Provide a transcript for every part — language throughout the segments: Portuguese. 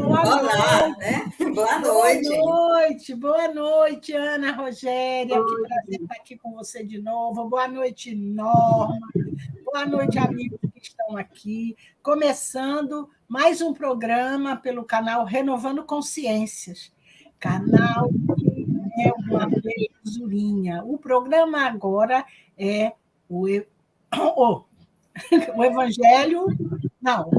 Olá, né? Boa noite. Boa noite, Ana Rogéria. Que prazer estar aqui com você de novo. Boa noite, Norma. Boa noite, amigos que estão aqui. Começando mais um programa pelo canal Renovando Consciências. Canal que é uma belezurinha. O programa agora é o Evangelho. Não,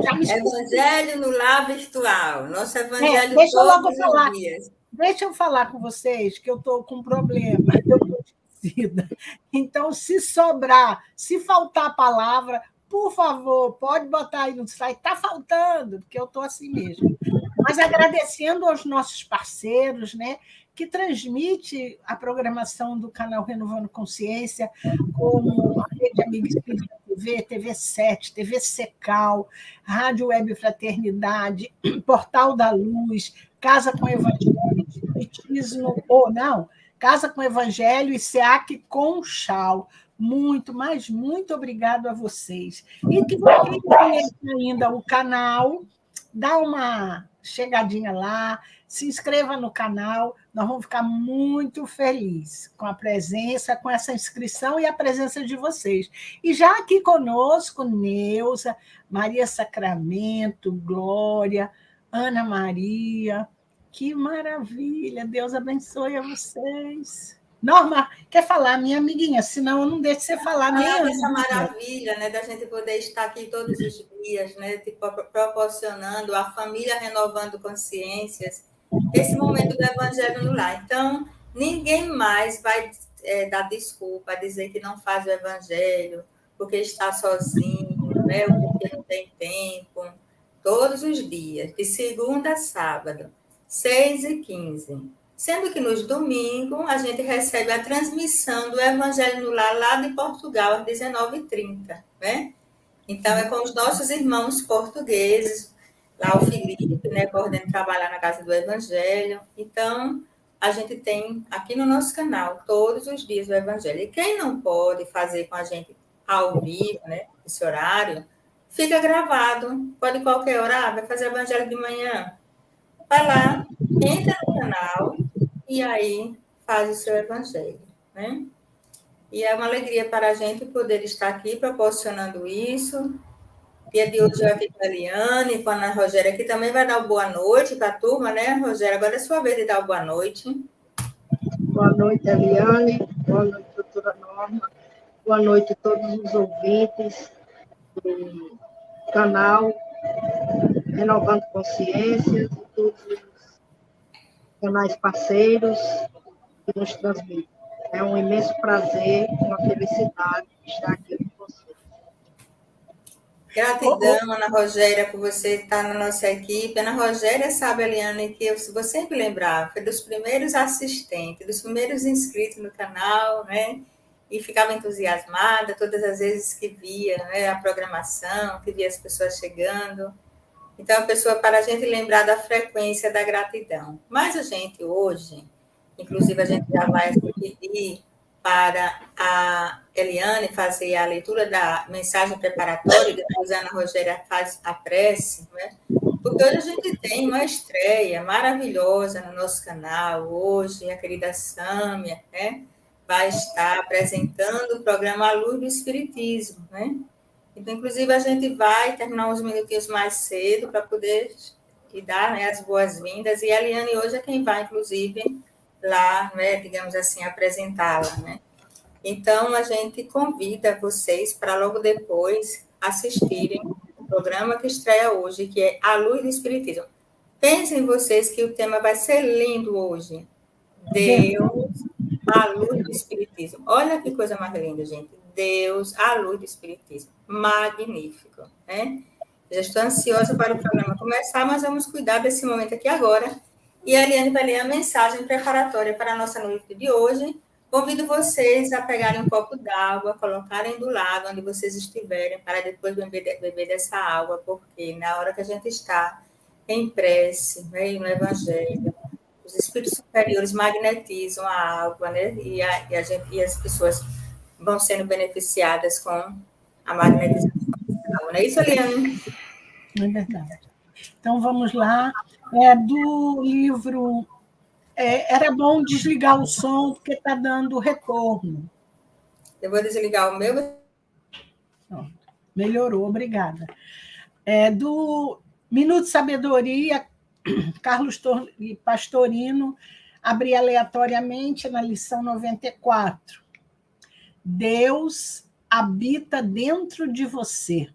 já me esqueci. Evangelho no Lar Virtual. Nosso Evangelho Deixa eu logo todos falar. os dias. Deixa eu falar com vocês que eu estou com um problema, eu estou esquecida. Então, se sobrar, se faltar palavra, por favor, pode botar aí no site. Está faltando, porque eu estou assim mesmo. Mas agradecendo aos nossos parceiros, né, que transmite a programação do canal Renovando Consciência, como a Rede Amiga Espírita TV, TV7, TV Secal, Rádio Web Fraternidade, Portal da Luz, Casa com Evangelho, Espiritismo, ou não, Casa com Evangelho e SEAC Conchal. Muito, mas muito obrigado a vocês. E que quem conhece ainda o canal, dá uma chegadinha lá, se inscreva no canal, nós vamos ficar muito felizes com a presença, com essa inscrição e a presença de vocês. E já aqui conosco, Neuza, Maria Sacramento, Glória, Ana Maria, que maravilha, Deus abençoe a vocês. Norma, quer falar, minha amiguinha? Senão eu não deixo você falar nem Falar Ana. dessa maravilha, né, da gente poder estar aqui todos os dias, né, tipo, proporcionando a família renovando consciências, esse momento do Evangelho no Lar. Então, ninguém mais vai dar desculpa, dizer que não faz o Evangelho, porque está sozinho, né, ou porque não tem tempo. Todos os dias, de segunda a sábado, 6h15. Sendo que nos domingos a gente recebe a transmissão do Evangelho no Lar lá de Portugal, às 19h30, né? Então, é com os nossos irmãos portugueses, lá o Felipe, né, podendo trabalhar na Casa do Evangelho. Então, a gente tem aqui no nosso canal, todos os dias o Evangelho. E quem não pode fazer com a gente ao vivo, né, esse horário, fica gravado. Pode qualquer hora, vai fazer Evangelho de manhã. Vai lá, entra no canal e aí faz o seu Evangelho, né? E é uma alegria para a gente poder estar aqui proporcionando isso. Dia de hoje eu aqui com a Eliane, com a Ana Rogéria, que também vai dar boa noite para a turma, né, Rogéria? Agora é sua vez de dar boa noite. Boa noite, Eliane. Boa noite, doutora Norma. Boa noite a todos os ouvintes do canal Renovando Consciências e todos os canais parceiros que nos transmitem. É um imenso prazer, uma felicidade estar aqui com vocês. Gratidão, Ana Rogéria, por você estar na nossa equipe. Ana Rogéria sabe, Eliane, que eu vou sempre lembrar, foi dos primeiros assistentes, dos primeiros inscritos no canal, né? E ficava entusiasmada todas as vezes que via, né, a programação, que via as pessoas chegando. Então, a pessoa, para a gente lembrar da frequência da gratidão. Mas a gente hoje, inclusive a gente já vai pedir para a Eliane fazer a leitura da mensagem preparatória, e depois a Ana Rogéria faz a prece, né? Porque hoje a gente tem uma estreia maravilhosa no nosso canal. Hoje, a querida Sâmia, né, vai estar apresentando o programa A Luz do Espiritismo, né? Então, inclusive, a gente vai terminar uns minutinhos mais cedo para poder dar, né, as boas-vindas. E a Eliane hoje é quem vai, inclusive, lá, né, digamos assim, apresentá-la, né? Então, a gente convida vocês para logo depois assistirem o programa que estreia hoje, que é A Luz do Espiritismo. Pensem vocês que o tema vai ser lindo hoje. Deus, a luz do Espiritismo. Olha que coisa mais linda, gente. Deus, a luz do Espiritismo. Magnífico, né? Já estou ansiosa para o programa começar, mas vamos cuidar desse momento aqui agora. E a Eliane vai ler a mensagem preparatória para a nossa noite de hoje. Convido vocês a pegarem um copo d'água, colocarem do lado onde vocês estiverem, para depois beber dessa água, porque na hora que a gente está em prece, né, no Evangelho, os espíritos superiores magnetizam a água, né? E as pessoas vão sendo beneficiadas com a magnetização da água. Não é isso, Eliane? É verdade. Então, vamos lá. É do livro Era Bom Desligar o Som, porque está dando retorno. Eu vou desligar o meu. Melhorou, obrigada. Do Minuto de Sabedoria, Carlos Pastorino, abri aleatoriamente na lição 94. Deus habita dentro de você.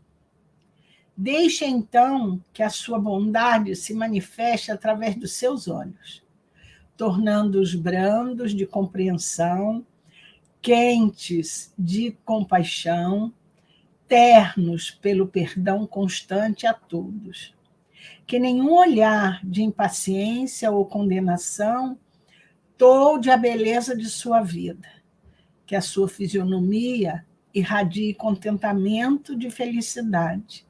Deixe, então, que a sua bondade se manifeste através dos seus olhos, tornando-os brandos de compreensão, quentes de compaixão, ternos pelo perdão constante a todos. Que nenhum olhar de impaciência ou condenação tolde a beleza de sua vida. Que a sua fisionomia irradie contentamento de felicidade,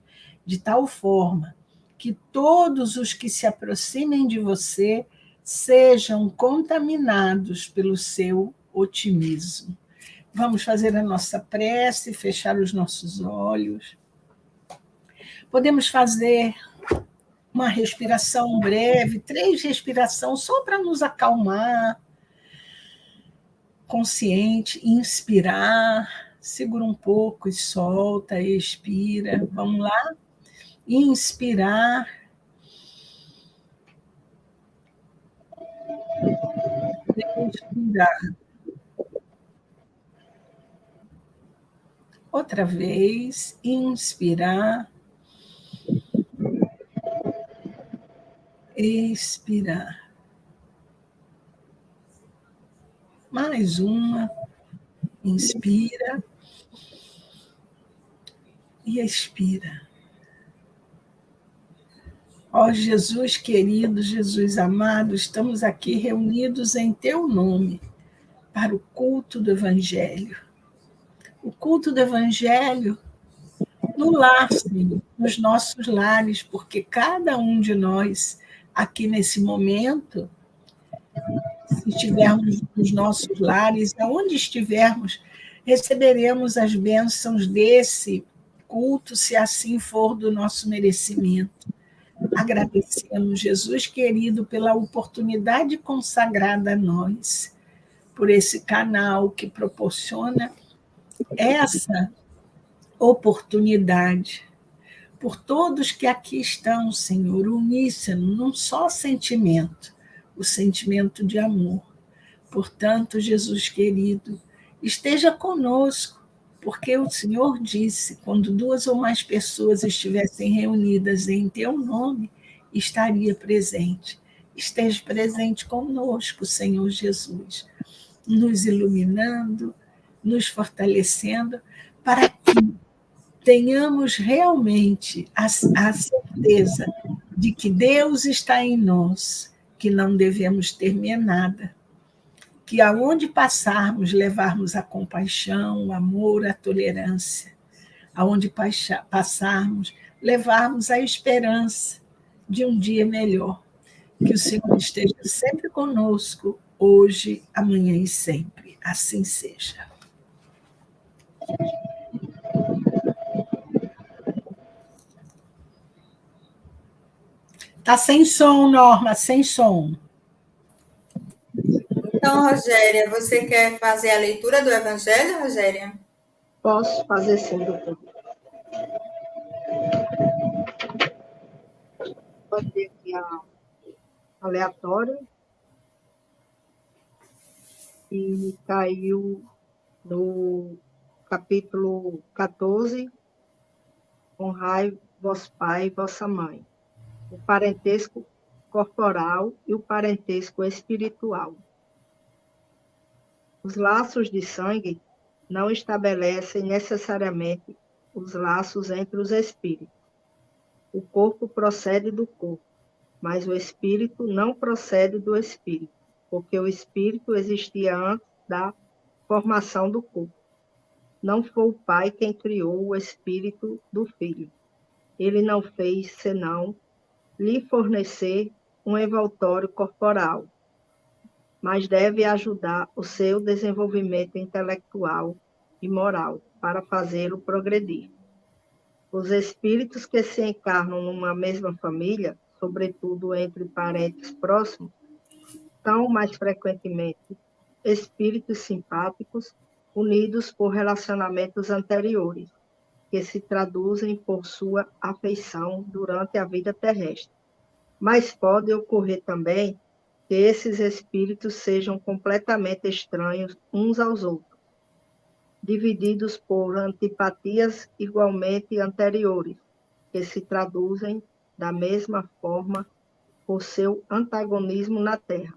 de tal forma que todos os que se aproximem de você sejam contaminados pelo seu otimismo. Vamos fazer a nossa prece, fechar os nossos olhos. Podemos fazer uma respiração breve, 3 respirações, só para nos acalmar, consciente, inspirar, segura um pouco e solta, expira. Vamos lá? Inspirar. Expirar. Outra vez, inspirar. Expirar. Mais uma. Inspira. E expira. Ó Jesus querido, Jesus amado, estamos aqui reunidos em teu nome para o culto do Evangelho. O culto do Evangelho no lar, Senhor, nos nossos lares, porque cada um de nós, aqui nesse momento, se estivermos nos nossos lares, aonde estivermos, receberemos as bênçãos desse culto, se assim for do nosso merecimento. Agradecemos, Jesus querido, pela oportunidade consagrada a nós, por esse canal que proporciona essa oportunidade, por todos que aqui estão, Senhor, uníssono, num só sentimento, o sentimento de amor. Portanto, Jesus querido, esteja conosco, porque o Senhor disse, quando 2 ou mais pessoas estivessem reunidas em teu nome, estaria presente. Esteja presente conosco, Senhor Jesus, nos iluminando, nos fortalecendo, para que tenhamos realmente a certeza de que Deus está em nós, que não devemos temer nada, que aonde passarmos, levarmos a compaixão, o amor, a tolerância, aonde passarmos, levarmos a esperança de um dia melhor. Que o Senhor esteja sempre conosco, hoje, amanhã e sempre. Assim seja. Está sem som, Norma, sem som. Então, Rogéria, você quer fazer a leitura do Evangelho, Rogéria? Posso fazer sim, doutor. Pode ter aqui a aleatório. E caiu no capítulo 14, honrai vosso pai e vossa mãe. O parentesco corporal e o parentesco espiritual. Os laços de sangue não estabelecem necessariamente os laços entre os espíritos. O corpo procede do corpo, mas o espírito não procede do espírito, porque o espírito existia antes da formação do corpo. Não foi o pai quem criou o espírito do filho. Ele não fez senão lhe fornecer um envoltório corporal, mas deve ajudar o seu desenvolvimento intelectual e moral para fazê-lo progredir. Os espíritos que se encarnam numa mesma família, sobretudo entre parentes próximos, são mais frequentemente espíritos simpáticos unidos por relacionamentos anteriores, que se traduzem por sua afeição durante a vida terrestre. Mas pode ocorrer também que esses espíritos sejam completamente estranhos uns aos outros, divididos por antipatias igualmente anteriores, que se traduzem da mesma forma por seu antagonismo na Terra,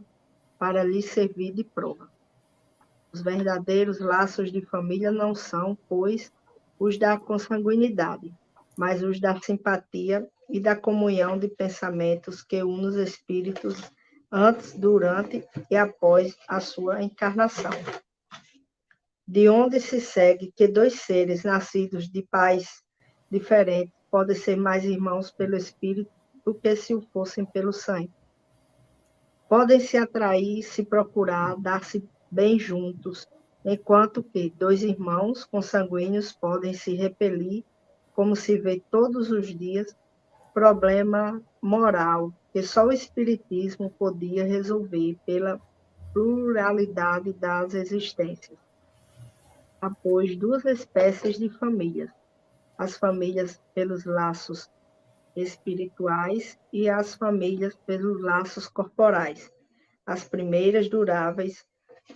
para lhe servir de prova. Os verdadeiros laços de família não são, pois, os da consanguinidade, mas os da simpatia e da comunhão de pensamentos que une os espíritos antes, durante e após a sua encarnação. De onde se segue que dois seres nascidos de pais diferentes podem ser mais irmãos pelo espírito do que se o fossem pelo sangue. Podem se atrair, se procurar, dar-se bem juntos, enquanto que dois irmãos consanguíneos podem se repelir, como se vê todos os dias, problema moral que só o Espiritismo podia resolver pela pluralidade das existências. Após duas espécies de famílias, as famílias pelos laços espirituais e as famílias pelos laços corporais. As primeiras, duráveis,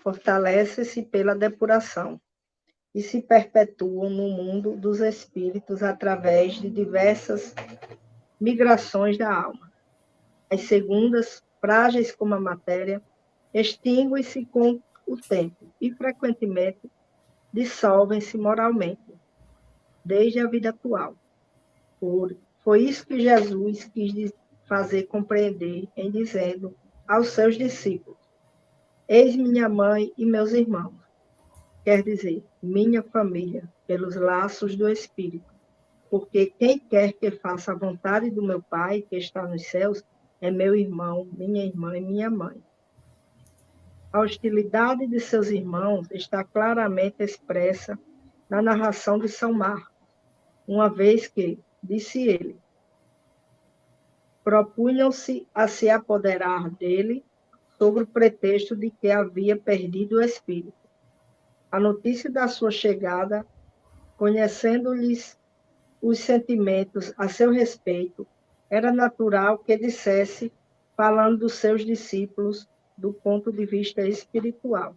fortalecem-se pela depuração e se perpetuam no mundo dos espíritos através de diversas migrações da alma. As segundas, frágeis como a matéria, extinguem-se com o tempo e, frequentemente, dissolvem-se moralmente, desde a vida atual. Foi isso que Jesus quis fazer compreender em dizendo aos seus discípulos: eis minha mãe e meus irmãos. Quer dizer, minha família, pelos laços do Espírito. Porque quem quer que faça a vontade do meu Pai, que está nos céus, é meu irmão, minha irmã e minha mãe. A hostilidade de seus irmãos está claramente expressa na narração de São Marcos, uma vez que, disse ele, propunham-se a se apoderar dele sob o pretexto de que havia perdido o espírito. A notícia da sua chegada, conhecendo-lhes os sentimentos a seu respeito, era natural que dissesse, falando dos seus discípulos do ponto de vista espiritual: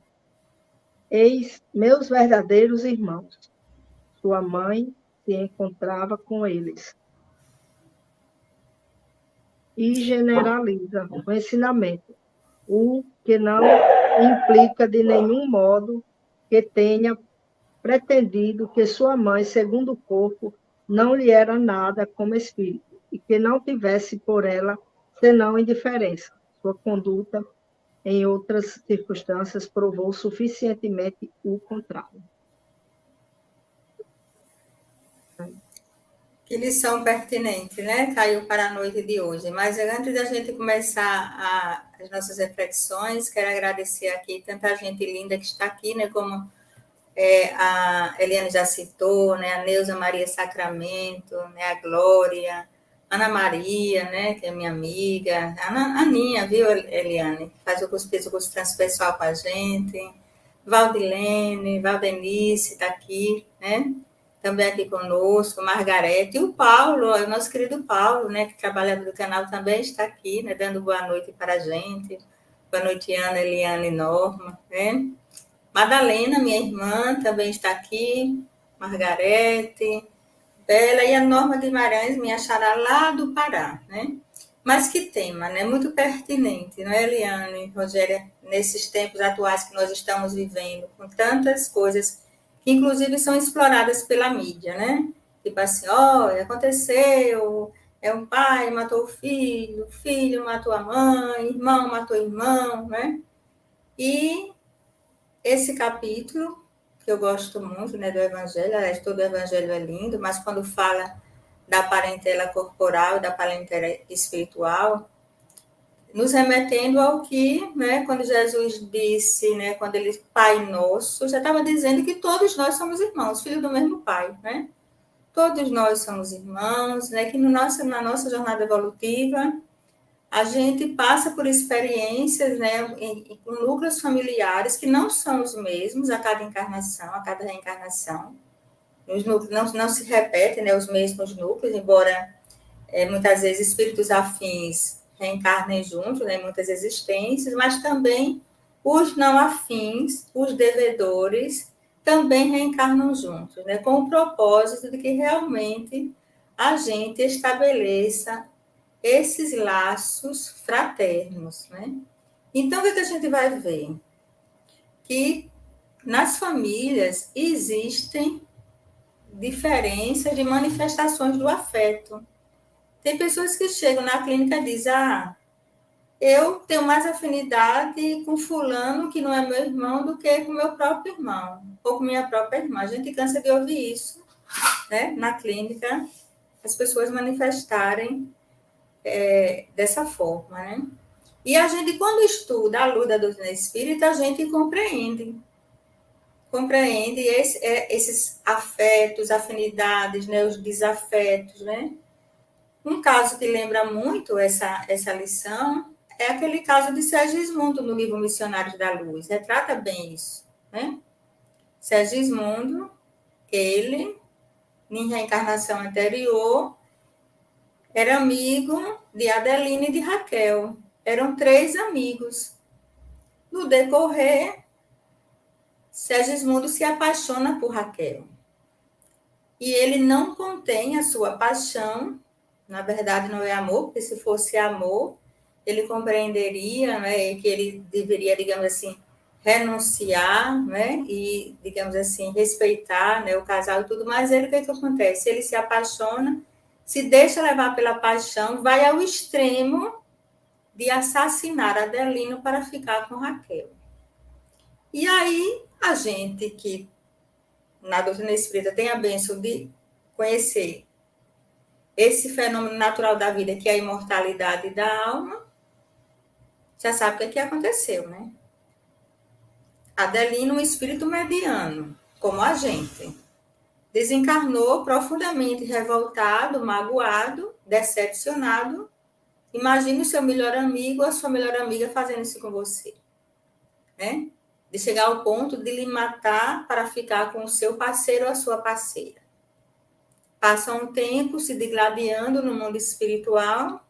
eis meus verdadeiros irmãos. Sua mãe se encontrava com eles. E generaliza o ensinamento, o que não implica de nenhum modo que tenha pretendido que sua mãe, segundo o corpo, não lhe era nada como espírito, e que não tivesse por ela senão indiferença. Sua conduta, em outras circunstâncias, provou suficientemente o contrário. Que lição pertinente, né? Caiu para a noite de hoje. Mas antes da gente começar as nossas reflexões, quero agradecer aqui tanta gente linda que está aqui, né? Como a Eliane já citou, né? A Neuza Maria Sacramento, né? A Glória, Ana Maria, né? Que é minha amiga, a Aninha, viu, Eliane? Faz o curso transpessoal com a gente. Valdilene, Valdenice está aqui, né? Também aqui conosco, Margarete, e o Paulo, o nosso querido Paulo, né, que trabalha do canal, também está aqui, né, dando boa noite para a gente. Boa noite, Ana, Eliane e Norma, né? Madalena, minha irmã, também está aqui, Margarete, Bela e a Norma Guimarães, minha xará lá do Pará, né? Mas que tema, né? Muito pertinente, não é, Eliane, Rogéria, nesses tempos atuais que nós estamos vivendo, com tantas coisas que inclusive são exploradas pela mídia, né? Tipo assim, olha, aconteceu, um pai matou o filho matou a mãe, irmão matou o irmão, né? E esse capítulo, que eu gosto muito, né, do Evangelho, aliás, todo o Evangelho é lindo, mas quando fala da parentela corporal e da parentela espiritual, nos remetendo ao que, né, quando Jesus disse, né, quando ele, Pai Nosso, já estava dizendo que todos nós somos irmãos, filhos do mesmo Pai, né? todos nós somos irmãos, né? Que na nossa jornada evolutiva, a gente passa por experiências, né, com núcleos familiares que não são os mesmos a cada encarnação, a cada reencarnação. Os núcleos não se repetem, né, os mesmos núcleos, embora muitas vezes espíritos afins reencarnem juntos, né, em muitas existências, mas também os não afins, os devedores, também reencarnam juntos, né, com o propósito de que realmente a gente estabeleça esses laços fraternos, né? Então, o que a gente vai ver? Que nas famílias existem diferenças de manifestações do afeto. Tem pessoas que chegam na clínica e dizem, eu tenho mais afinidade com fulano, que não é meu irmão, do que com meu próprio irmão, ou com minha própria irmã. A gente cansa de ouvir isso, né? Na clínica, as pessoas manifestarem dessa forma, né? E a gente, quando estuda a luz da doutrina espírita, a gente compreende esses afetos, afinidades, né? Os desafetos, né? Um caso que lembra muito essa lição é aquele caso de Sergismundo no livro Missionários da Luz. Retrata bem isso, né? Sergismundo, ele, em reencarnação anterior, era amigo de Adelina e de Raquel. Eram 3 amigos. No decorrer, Sergismundo se apaixona por Raquel. E ele não contém a sua paixão. Na verdade, não é amor, porque se fosse amor, ele compreenderia, né, que ele deveria, digamos assim, renunciar, né, e, digamos assim, respeitar, né, o casal e tudo. Mas ele, o que acontece? Ele se apaixona, se deixa levar pela paixão, vai ao extremo de assassinar Adelino para ficar com Raquel. E aí, a gente que na doutrina espírita tem a bênção de conhecer esse fenômeno natural da vida, que é a imortalidade da alma, já sabe o que aconteceu, né? Adelino, um espírito mediano, como a gente, desencarnou profundamente revoltado, magoado, decepcionado. Imagine o seu melhor amigo ou a sua melhor amiga fazendo isso com você, né? De chegar ao ponto de lhe matar para ficar com o seu parceiro ou a sua parceira. Passa um tempo se digladiando no mundo espiritual.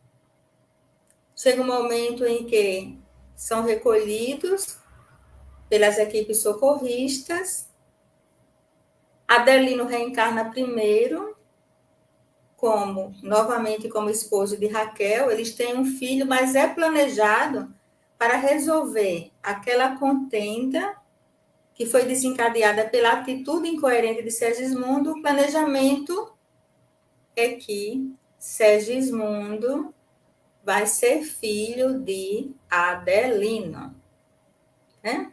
Chega um momento em que são recolhidos pelas equipes socorristas. Adelino reencarna primeiro, novamente como esposo de Raquel. Eles têm um filho, mas é planejado para resolver aquela contenda que foi desencadeada pela atitude incoerente de Sergismundo. O planejamento é que Sergismundo vai ser filho de Adelino, né?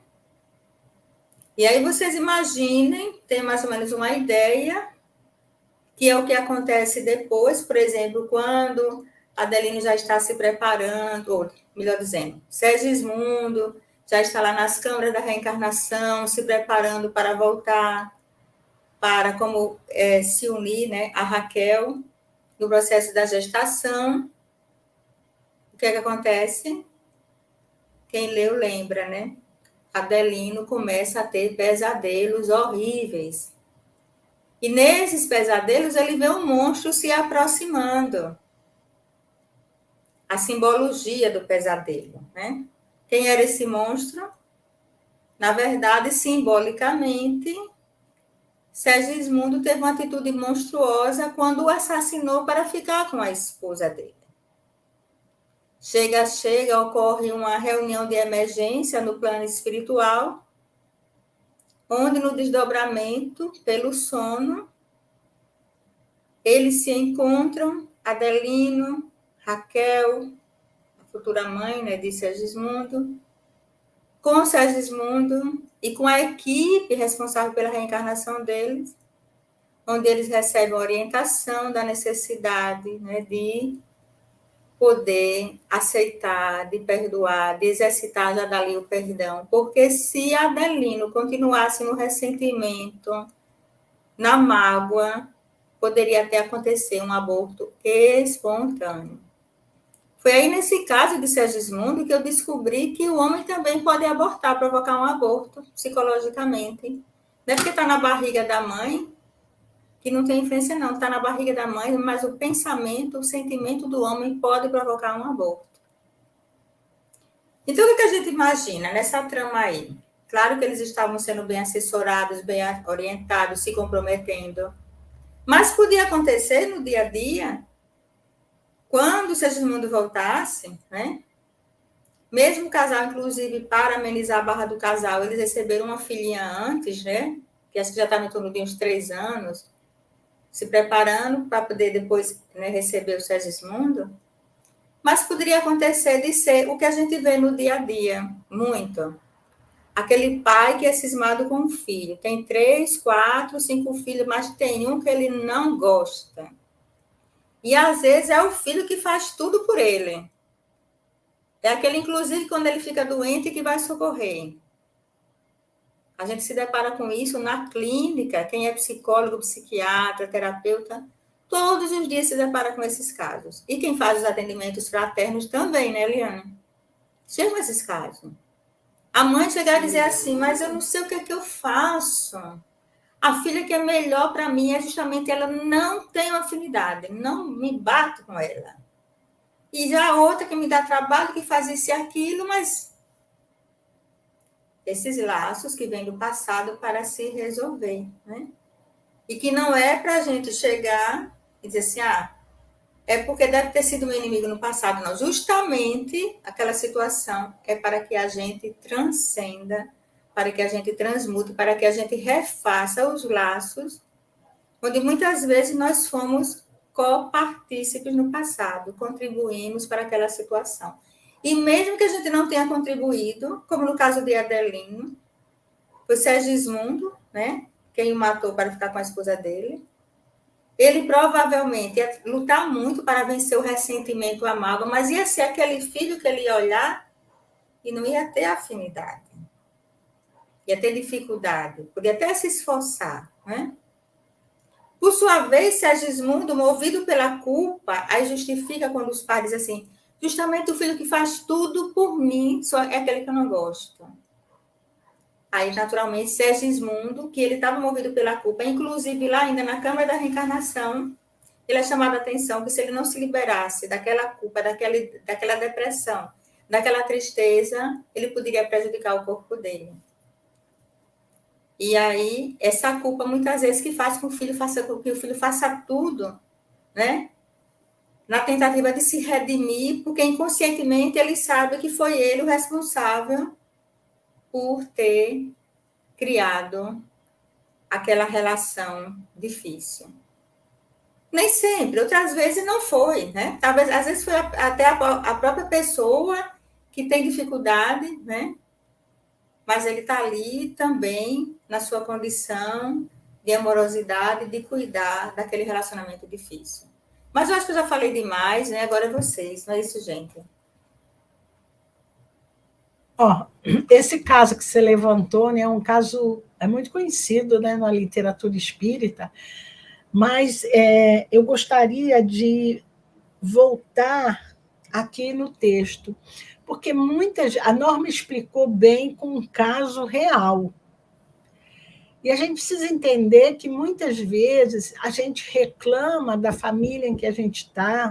E aí vocês imaginem, tem mais ou menos uma ideia, que é o que acontece depois, por exemplo, quando Adelino já está se preparando, ou melhor dizendo, Sergismundo já está lá nas câmaras da reencarnação, se preparando para voltar, para se unir, né, a Raquel no processo da gestação. O que acontece? Quem leu lembra, né? Adelino começa a ter pesadelos horríveis. E nesses pesadelos ele vê um monstro se aproximando. A simbologia do pesadelo, né? Quem era esse monstro? Na verdade, simbolicamente, Sergismundo teve uma atitude monstruosa quando o assassinou para ficar com a esposa dele. Ocorre uma reunião de emergência no plano espiritual, onde no desdobramento, pelo sono, eles se encontram, Adelino, Raquel, a futura mãe, né, de Sergismundo, com Sergismundo e com a equipe responsável pela reencarnação deles, onde eles recebem orientação da necessidade, né, de poder aceitar, de perdoar, de exercitar já dali o perdão. Porque se Adelino continuasse no ressentimento, na mágoa, poderia até acontecer um aborto espontâneo. Foi aí, nesse caso de Segismundo, que eu descobri que o homem também pode abortar, provocar um aborto, psicologicamente. Não é porque está na barriga da mãe, que não tem influência, não. Está na barriga da mãe, mas o pensamento, o sentimento do homem pode provocar um aborto. Então, o que a gente imagina nessa trama aí? Claro que eles estavam sendo bem assessorados, bem orientados, se comprometendo. Mas podia acontecer no dia a dia, quando o Segismundo voltasse, né? Mesmo o casal, inclusive, para amenizar a barra do casal, eles receberam uma filhinha antes, né? Que acho que já estava em torno de uns 3 anos, se preparando para poder depois, né, receber o Segismundo. Mas poderia acontecer de ser o que a gente vê no dia a dia, muito. Aquele pai que é cismado com um filho. Tem 3, 4, 5 filhos, mas tem um que ele não gosta. E, às vezes, é o filho que faz tudo por ele. É aquele, inclusive, quando ele fica doente, que vai socorrer. A gente se depara com isso na clínica. Quem é psicólogo, psiquiatra, terapeuta, todos os dias se depara com esses casos. E quem faz os atendimentos fraternos também, né, Eliane? Chegam esses casos. A mãe chegar a dizer assim, mas eu não sei o que é que eu faço. A filha que é melhor para mim é justamente ela não tem afinidade, não me bato com ela. E já a outra que me dá trabalho, que faz isso e aquilo, mas esses laços que vêm do passado para se resolver, né? E que não é para a gente chegar e dizer assim, é porque deve ter sido um inimigo no passado. Não, justamente aquela situação é para que a gente transcenda, para que a gente transmute, para que a gente refaça os laços, onde muitas vezes nós fomos copartícipes no passado, contribuímos para aquela situação. E mesmo que a gente não tenha contribuído, como no caso de Adelino, foi Segismundo, né, quem o matou para ficar com a esposa dele, ele provavelmente ia lutar muito para vencer o ressentimento, a mágoa, mas ia ser aquele filho que ele ia olhar e não ia ter afinidade. Ia ter dificuldade, podia até se esforçar, né? Por sua vez, Segismundo, movido pela culpa, aí justifica quando os pais dizem assim, justamente o filho que faz tudo por mim só é aquele que eu não gosto. Aí, naturalmente, Segismundo, que ele estava movido pela culpa, inclusive lá ainda na Câmara da Reencarnação, ele é chamado a atenção que se ele não se liberasse daquela culpa, daquela depressão, daquela tristeza, ele poderia prejudicar o corpo dele. E aí, essa culpa, muitas vezes, que faz com que o filho faça tudo, né? Na tentativa de se redimir, porque inconscientemente ele sabe que foi ele o responsável por ter criado aquela relação difícil. Nem sempre, outras vezes não foi, né? Talvez, às vezes foi até a própria pessoa que tem dificuldade, né? Mas ele está ali também na sua condição de amorosidade, de cuidar daquele relacionamento difícil. Mas eu acho que eu já falei demais, né? Agora é vocês, não é isso, gente? Esse caso que você levantou, né, é um caso muito conhecido, né, na literatura espírita, mas eu gostaria de voltar aqui no texto, porque a Norma explicou bem com um caso real. E a gente precisa entender que muitas vezes a gente reclama da família em que a gente está,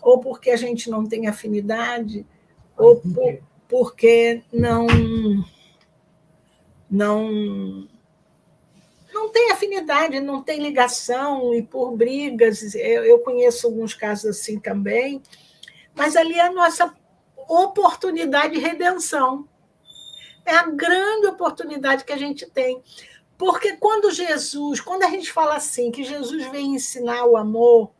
ou porque a gente não tem afinidade, ou porque não tem afinidade, não tem ligação, e por brigas, eu conheço alguns casos assim também, mas ali é a nossa oportunidade de redenção. É a grande oportunidade que a gente tem. Porque quando a gente fala assim, que Jesus vem ensinar o amor,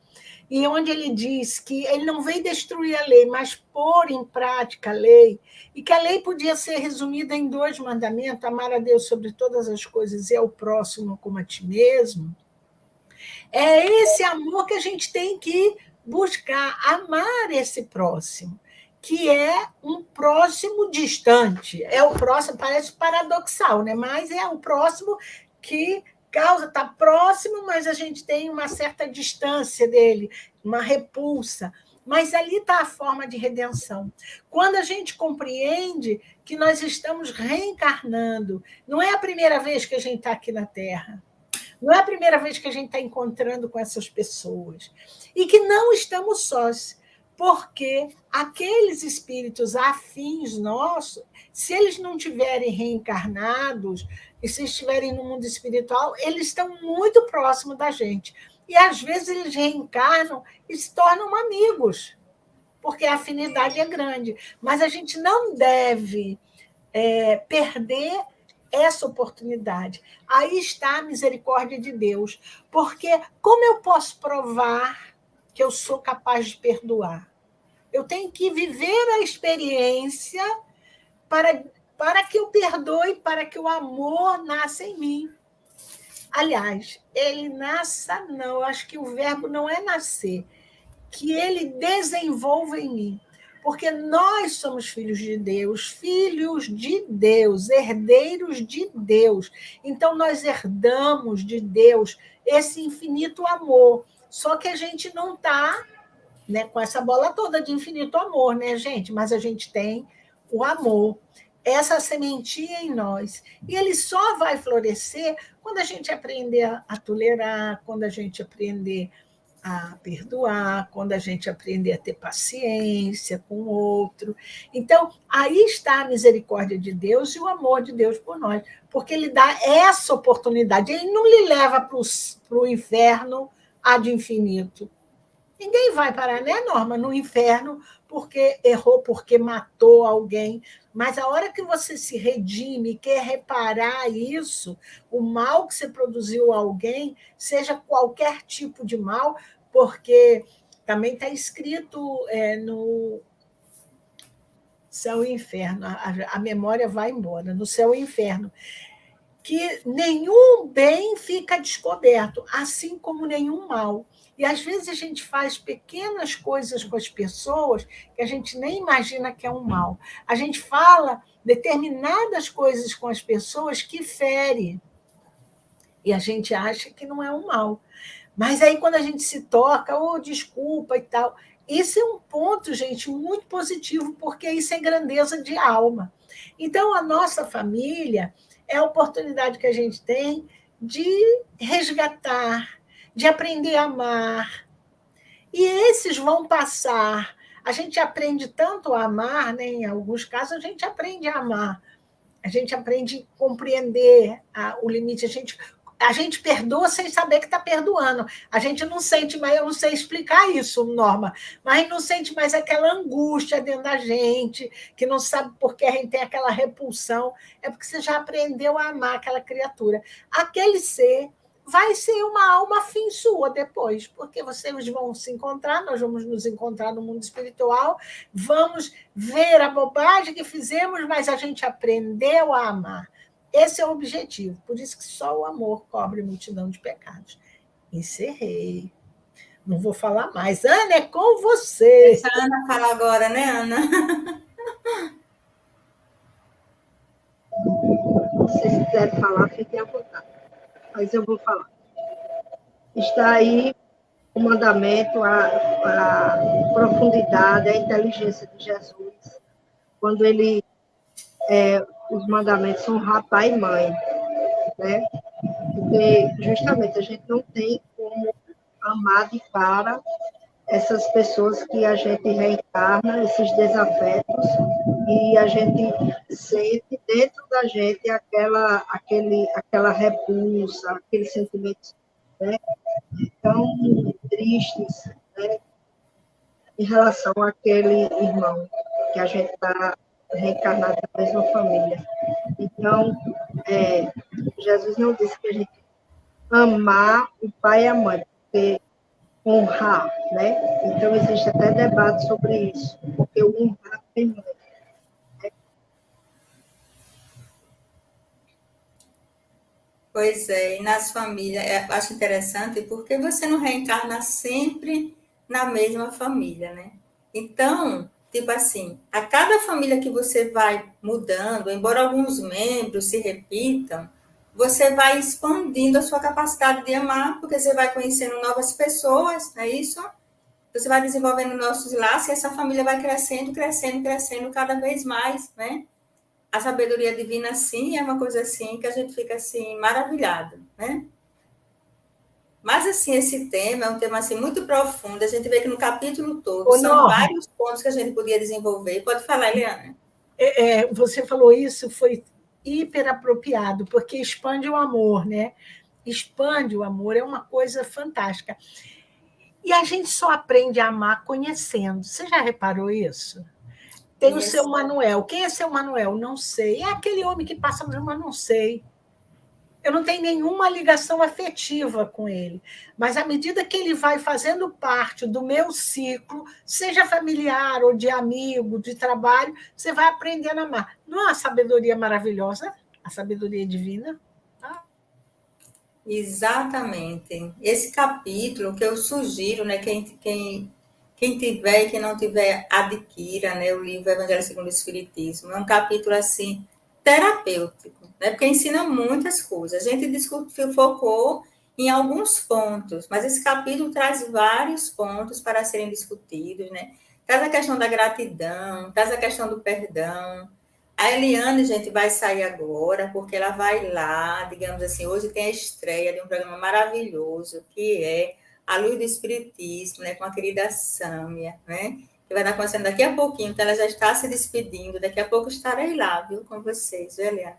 e onde ele diz que ele não veio destruir a lei, mas pôr em prática a lei, e que a lei podia ser resumida em 2 mandamentos, amar a Deus sobre todas as coisas e ao próximo como a ti mesmo, é esse amor que a gente tem que buscar, amar esse próximo, que é um próximo distante. É o próximo, parece paradoxal, né? Mas é o próximo que causa está próximo, mas a gente tem uma certa distância dele, uma repulsa. Mas ali está a forma de redenção. Quando a gente compreende que nós estamos reencarnando, não é a primeira vez que a gente está aqui na Terra, não é a primeira vez que a gente está encontrando com essas pessoas, e que não estamos sós, porque aqueles espíritos afins nossos, se eles não tiverem reencarnados, e se estiverem no mundo espiritual, eles estão muito próximos da gente. E, às vezes, eles reencarnam e se tornam amigos, porque a afinidade é grande. Mas a gente não deve perder essa oportunidade. Aí está a misericórdia de Deus. Porque como eu posso provar que eu sou capaz de perdoar? Eu tenho que viver a experiência para que eu perdoe, para que o amor nasça em mim. Aliás, ele nasça, não, eu acho que o verbo não é nascer, que ele desenvolva em mim. Porque nós somos filhos de Deus, herdeiros de Deus. Então, nós herdamos de Deus esse infinito amor. Só que a gente não está, né, com essa bola toda de infinito amor, né, gente? Mas a gente tem o amor, essa sementinha em nós. E ele só vai florescer quando a gente aprender a tolerar, quando a gente aprender a perdoar, quando a gente aprender a ter paciência com o outro. Então, aí está a misericórdia de Deus e o amor de Deus por nós, porque ele dá essa oportunidade. Ele não lhe leva para o inferno ad infinito. Ninguém vai parar, né, Norma, no inferno porque errou, porque matou alguém. Mas a hora que você se redime e quer reparar isso, o mal que você produziu a alguém, seja qualquer tipo de mal, porque também está escrito no céu e inferno, a memória vai embora, no céu e inferno, que nenhum bem fica descoberto, assim como nenhum mal. E, às vezes, a gente faz pequenas coisas com as pessoas que a gente nem imagina que é um mal. A gente fala determinadas coisas com as pessoas que fere, e a gente acha que não é um mal. Mas aí, quando a gente se toca, desculpa e tal, isso é um ponto, gente, muito positivo, porque isso é grandeza de alma. Então, a nossa família é a oportunidade que a gente tem de resgatar, de aprender a amar. E esses vão passar. A gente aprende tanto a amar, né? Em alguns casos, a gente aprende a amar. A gente aprende a compreender o limite. A gente perdoa sem saber que está perdoando. A gente não sente mais, eu não sei explicar isso, Norma, mas a gente não sente mais aquela angústia dentro da gente, que não sabe por que a gente tem aquela repulsão. É porque você já aprendeu a amar aquela criatura. Aquele ser vai ser uma alma afim sua depois, porque vocês vão se encontrar, nós vamos nos encontrar no mundo espiritual, vamos ver a bobagem que fizemos, mas a gente aprendeu a amar. Esse é o objetivo, por isso que só o amor cobre multidão de pecados. Encerrei. Não vou falar mais. Ana, é com você. Deixa a Ana falar agora, né, Ana? Se vocês quiserem falar, fiquem à vontade. Mas eu vou falar. Está aí o mandamento, a profundidade, a inteligência de Jesus, quando ele, os mandamentos são pai e mãe, né? Porque justamente a gente não tem como amar de cara essas pessoas que a gente reencarna, esses desafetos, e a gente sente dentro da gente aquela repulsa, aqueles sentimentos, né, tão tristes, né, em relação àquele irmão que a gente está reencarnado na mesma família. Então, Jesus não disse que a gente amar o pai e a mãe, porque honrar, né? Então, existe até debate sobre isso, porque o honrar tem mãe. Pois é, e nas famílias, eu acho interessante porque você não reencarna sempre na mesma família, né? Então, tipo assim, a cada família que você vai mudando, embora alguns membros se repitam, você vai expandindo a sua capacidade de amar, porque você vai conhecendo novas pessoas, não é isso? Você vai desenvolvendo nossos laços e essa família vai crescendo, crescendo, crescendo cada vez mais, né? A sabedoria divina, sim, é uma coisa assim que a gente fica assim maravilhado, né? Mas assim, esse tema é um tema assim muito profundo. A gente vê que no capítulo todo Ô, são Norma, vários pontos que a gente podia desenvolver. Pode falar, Eliana. você falou isso, foi hiper apropriado, porque expande o amor, né? Expande o amor, é uma coisa fantástica. E a gente só aprende a amar conhecendo. Você já reparou isso? Tem o seu Conhecer. Manuel. Quem é seu Manuel? Não sei. É aquele homem que passa por mas não sei. Eu não tenho nenhuma ligação afetiva com ele. Mas à medida que ele vai fazendo parte do meu ciclo, seja familiar ou de amigo, de trabalho, você vai aprendendo a amar. Não é uma sabedoria maravilhosa? A sabedoria divina? Exatamente. Esse capítulo que eu sugiro, né, quem tiver e quem não tiver, adquira, né, o livro Evangelho segundo o Espiritismo. É um capítulo, assim, terapêutico, né, porque ensina muitas coisas. A gente discutiu, focou em alguns pontos, mas esse capítulo traz vários pontos para serem discutidos, né? Traz a questão da gratidão, traz a questão do perdão. A Eliane, gente, vai sair agora, porque ela vai lá, digamos assim, hoje tem a estreia de um programa maravilhoso, que é A Luz do Espiritismo, né, com a querida Sâmia, né, que vai estar acontecendo daqui a pouquinho, então ela já está se despedindo, daqui a pouco estarei lá, viu, com vocês, viu, Eliane?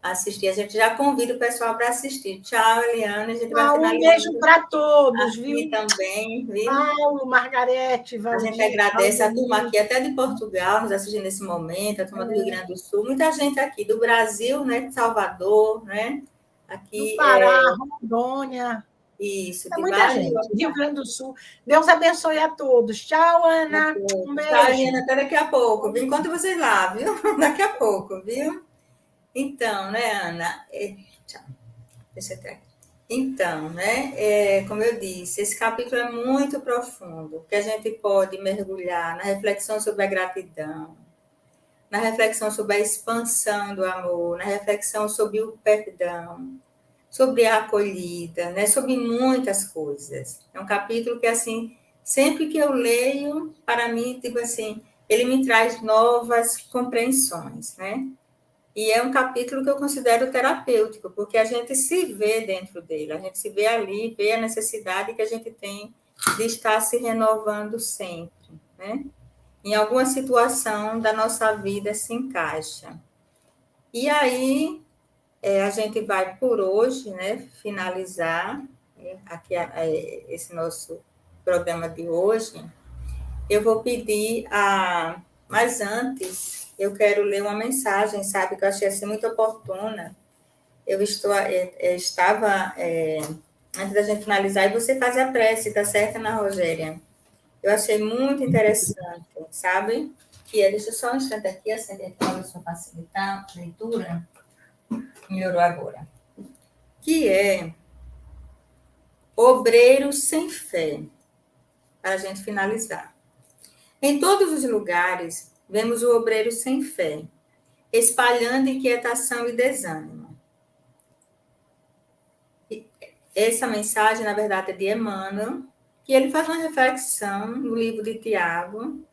Assistir, a gente já convida o pessoal para assistir. Tchau, Eliane, a gente vai Um beijo finalizando para todos, aqui viu? também, viu? Paulo, Margarete, A gente Valdir, agradece a turma Valdemir. aqui, até de Portugal, nos assistindo nesse momento, a turma do Rio Grande do Sul, muita gente aqui do Brasil, né, de Salvador, né, Do aqui Pará, Rondônia. isso, É de muita vários gente. Rio locais. Grande do Sul. Deus abençoe a todos. Tchau, Ana. Um Tchau, beijo. Helena, até daqui a pouco. Encontro vocês lá, viu? Daqui a pouco, viu? Então, né, Ana? Tchau. Deixa eu até aqui. Então, né, como eu disse, esse capítulo é muito profundo, que a gente pode mergulhar na reflexão sobre a gratidão, na reflexão sobre a expansão do amor, na reflexão sobre o perdão, sobre a acolhida, né? Sobre muitas coisas. É um capítulo que, assim, sempre que eu leio, para mim, tipo assim, ele me traz novas compreensões, né? E é um capítulo que eu considero terapêutico, porque a gente se vê dentro dele, a gente se vê ali, vê a necessidade que a gente tem de estar se renovando sempre, né? Em alguma situação da nossa vida se encaixa. E aí, a gente vai por hoje, né, finalizar aqui esse nosso programa de hoje. Eu vou pedir a. Mas antes, eu quero ler uma mensagem, sabe, que eu achei assim muito oportuna. Estava, antes da gente finalizar, e você faz a prece, tá certo, Ana Rogéria? Eu achei muito interessante, sabe? Que é, deixa eu só um instante aqui, acender aqui para facilitar a leitura. Melhorou agora. Que é obreiro sem fé, para a gente finalizar. Em todos os lugares, vemos o obreiro sem fé, espalhando inquietação e desânimo. Essa mensagem, na verdade, é de Emmanuel, que ele faz uma reflexão no livro de Tiago,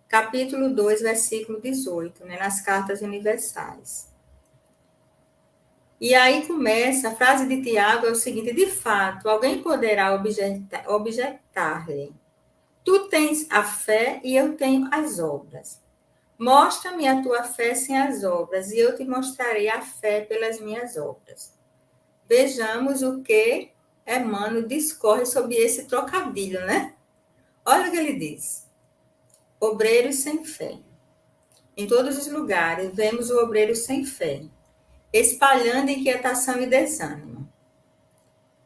capítulo 2, versículo 18, né, nas cartas universais. E aí começa, a frase de Tiago é o seguinte: de fato, alguém poderá objetar-lhe: tu tens a fé e eu tenho as obras. Mostra-me a tua fé sem as obras, e eu te mostrarei a fé pelas minhas obras. Vejamos o que Emmanuel discorre sobre esse trocadilho, né? Olha o que ele diz: obreiros sem fé. Em todos os lugares, vemos o obreiro sem fé, espalhando inquietação e desânimo.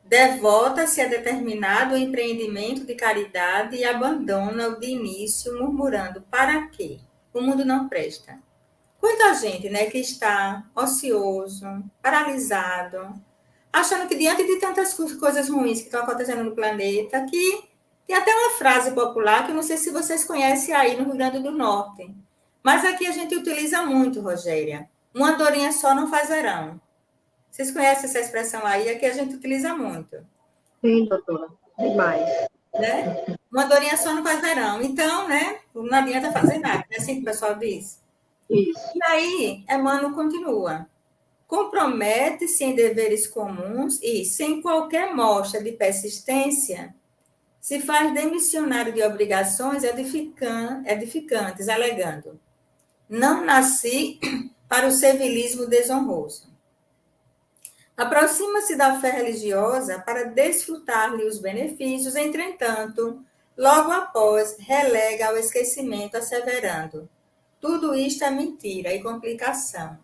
Devota-se a determinado empreendimento de caridade e abandona-o de início, murmurando: para quê? O mundo não presta. Quanta gente, né, que está ocioso, paralisado, achando que diante de tantas coisas ruins que estão acontecendo no planeta, que tem até uma frase popular que eu não sei se vocês conhecem aí no Rio Grande do Norte, mas aqui a gente utiliza muito, Rogéria: uma andorinha só não faz verão. Vocês conhecem essa expressão aí? Aqui a gente utiliza muito. Sim, doutora, demais. Né? Uma dorinha só não faz verão. Então, né? Não adianta fazer nada. É assim que o pessoal diz. Isso. E aí, Emmanuel continua. Compromete-se em deveres comuns e, sem qualquer mostra de persistência, se faz demissionário de obrigações edificantes, alegando: não nasci para o servilismo desonroso. Aproxima-se da fé religiosa para desfrutar-lhe os benefícios, entretanto, logo após, relega ao esquecimento, asseverando: tudo isto é mentira e complicação.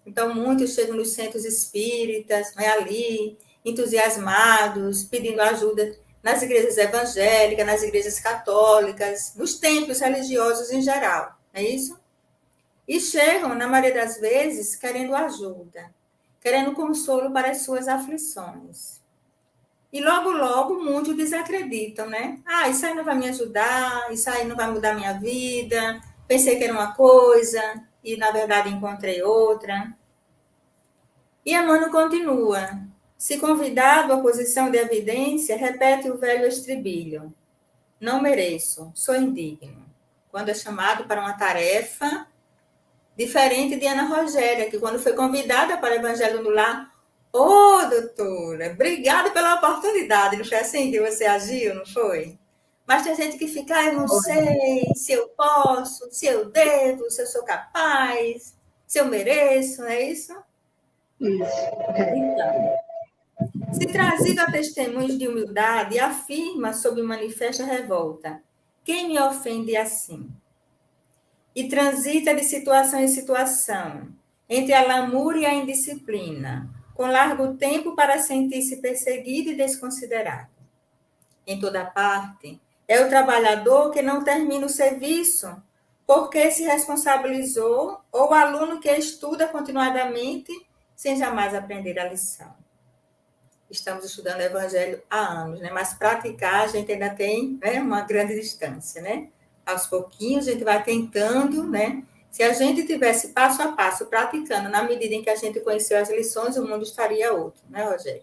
Então, muitos chegam nos centros espíritas, né, ali, entusiasmados, pedindo ajuda nas igrejas evangélicas, nas igrejas católicas, nos templos religiosos em geral, não é isso? E chegam, na maioria das vezes, querendo ajuda, querendo consolo para as suas aflições. E logo, logo, muitos desacreditam, né? Ah, isso aí não vai me ajudar, isso aí não vai mudar minha vida, pensei que era uma coisa, e na verdade encontrei outra. E Emmanuel continua. Se convidado à posição de evidência, repete o velho estribilho: não mereço, sou indigno. Quando é chamado para uma tarefa, diferente de Ana Rogéria, que quando foi convidada para o Evangelho no Lar, doutora, obrigada pela oportunidade, não foi assim que você agiu, não foi? Mas tem gente que fica, eu não sei se eu posso, se eu devo, se eu sou capaz, se eu mereço, não é isso? Isso. Então, se trazido a testemunhos de humildade, afirma sob manifesta revolta: quem me ofende assim? E transita de situação em situação, entre a lamúria e a indisciplina, com largo tempo para sentir-se perseguido e desconsiderado. Em toda parte, é o trabalhador que não termina o serviço, porque se responsabilizou, ou o aluno que estuda continuadamente, sem jamais aprender a lição. Estamos estudando o Evangelho há anos, né? Mas praticar a gente ainda tem, né, uma grande distância, né? Aos pouquinhos a gente vai tentando, né? Se a gente tivesse passo a passo praticando, na medida em que a gente conheceu as lições, o mundo estaria outro, né, Rogério?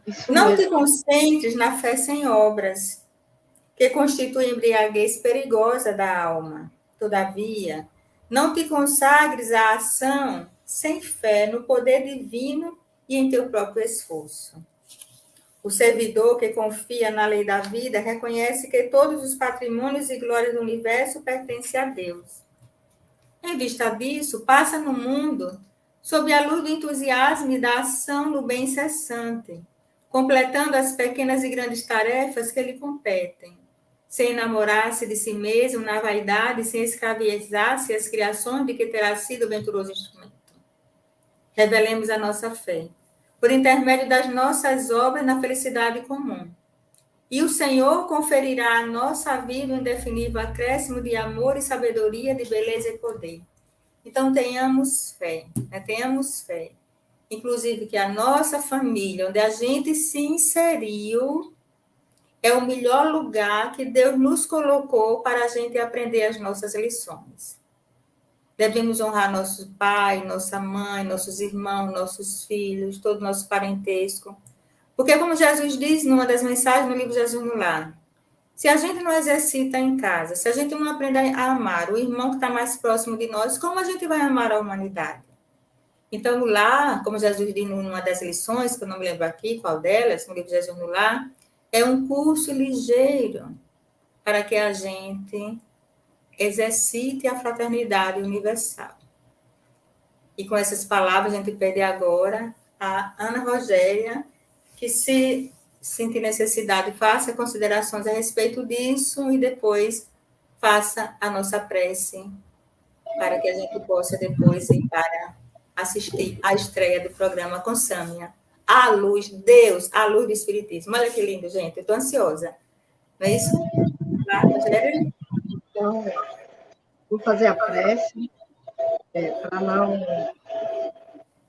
Isso não mesmo. te concentres na fé sem obras, que constitui embriaguez perigosa da alma. Todavia, não te consagres à ação sem fé no poder divino e em teu próprio esforço. O servidor que confia na lei da vida reconhece que todos os patrimônios e glórias do universo pertencem a Deus. Em vista disso, passa no mundo sob a luz do entusiasmo e da ação no bem incessante, completando as pequenas e grandes tarefas que lhe competem, sem enamorar-se de si mesmo na vaidade, sem escravizar-se às criações de que terá sido o venturoso instrumento. Revelemos a nossa fé, por intermédio das nossas obras na felicidade comum. E o Senhor conferirá à nossa vida um indefinível acréscimo de amor e sabedoria, de beleza e poder. Então, tenhamos fé, né? Tenhamos fé. Inclusive que a nossa família, onde a gente se inseriu, é o melhor lugar que Deus nos colocou para a gente aprender as nossas lições. Devemos honrar nosso pai, nossa mãe, nossos irmãos, nossos filhos, todo o nosso parentesco. Porque, como Jesus diz numa das mensagens no livro Jesus no Lar, se a gente não exercita em casa, se a gente não aprende a amar o irmão que está mais próximo de nós, como a gente vai amar a humanidade? Então, lá, como Jesus diz numa das lições, que eu não me lembro aqui qual delas, no livro Jesus no Lar, é um curso ligeiro para que a gente exercite a fraternidade universal. E com essas palavras, a gente pede agora a Ana Rogéria, que se sentir necessidade, faça considerações a respeito disso e depois faça a nossa prece para que a gente possa depois ir para assistir à estreia do programa com Sâmia. A luz, Deus, a luz do Espiritismo. Olha que lindo, gente. Eu estou ansiosa. Não é isso? Tá, Rogéria? Então, vou fazer a prece, para não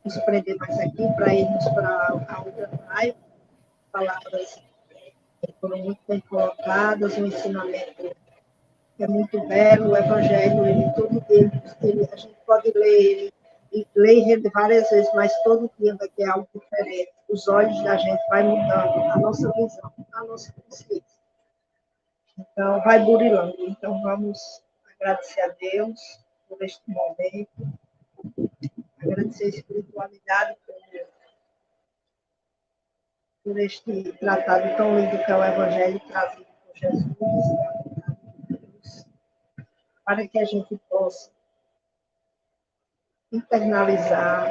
nos prender mais aqui, para irmos para a outra live. Palavras que foram muito bem colocadas, um ensinamento que é muito belo, o Evangelho, ele, todo ele, a gente pode ler ele e leio várias vezes, mas todo dia vai ter algo diferente. Os olhos da gente vai mudando, a nossa visão, a nossa consciência. Então, vai burilando. Então, vamos agradecer a Deus por este momento, agradecer a espiritualidade por este tratado tão lindo que é o Evangelho trazido por Jesus, e a vontade de Deus, para que a gente possa internalizar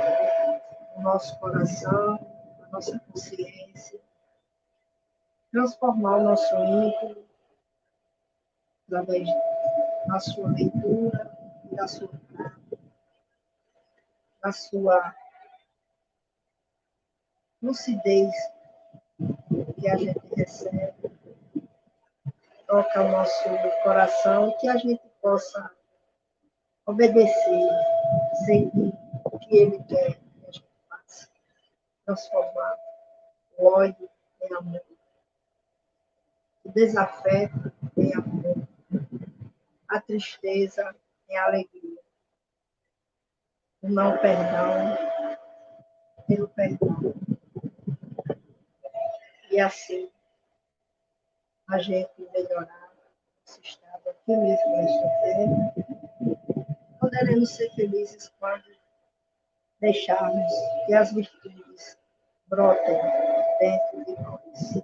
o nosso coração, a nossa consciência, transformar o nosso íntimo através da sua leitura e da sua prática, da sua lucidez que a gente recebe, toca o nosso coração, que a gente possa obedecer, seguir o que Ele quer que a gente faça, transformar o ódio em amor, o desafeto em amor, a tristeza em alegria, o não perdão pelo perdão. E assim a gente melhorar esse estado aqui mesmo nesta terra, poderemos ser felizes quando deixarmos que as virtudes brotem dentro de nós.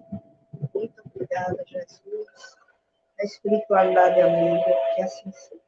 Muito obrigada, Jesus, a espiritualidade amiga, que assim seja.